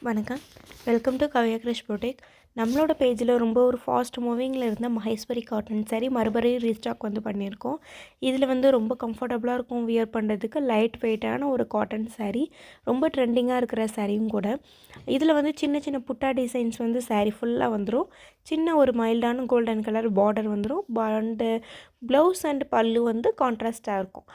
வணக்கம். Welcome to Kavya Krish boutique. நம்மளோட பேஜில் ரொம்ப ஒரு ஃபாஸ்ட் மூவிங்கில் இருந்த மகேஸ்வரி காட்டன் சாரீ மறுபடியும் ரீஸ்டாக் பண்ணியிருக்கோம். இதில் ரொம்ப கம்ஃபர்டபுளாக இருக்கும் வியர் பண்ணுறதுக்கு. லைட் வெயிட்டான ஒரு காட்டன் சாரீ, ரொம்ப ட்ரெண்டிங்காக இருக்கிற சாரியும் கூட. இதில் சின்ன சின்ன புட்டா டிசைன்ஸ் சாரீ ஃபுல்லாக வந்துடும். சின்ன ஒரு மைல்டான கோல்டன் கலர் பார்டர் வந்துடும். அண்டு ப்ளவுஸ் அண்ட் பல்லு கான்ட்ராஸ்ட்டாக இருக்கும்.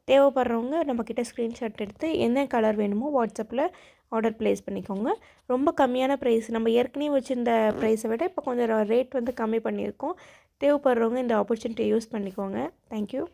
தேவைப்படுறவங்க நம்மக்கிட்ட ஸ்க்ரீன்ஷாட் எடுத்து என்ன கலர் வேணுமோ வாட்ஸ்அப்பில் ஆர்டர் ப்ளேஸ் பண்ணிக்கோங்க. ரொம்ப கம்மியான ப்ரைஸ், நம்ம ஏற்கனவே வச்சுருந்த ப்ரைஸை விட இப்போ கொஞ்சம் ரேட் கம்மி பண்ணியிருக்கோம். தேவைப்படுறவங்க இந்த ஆப்பர்ச்சுனிட்டியை யூஸ் பண்ணிக்கோங்க. தேங்க்யூ.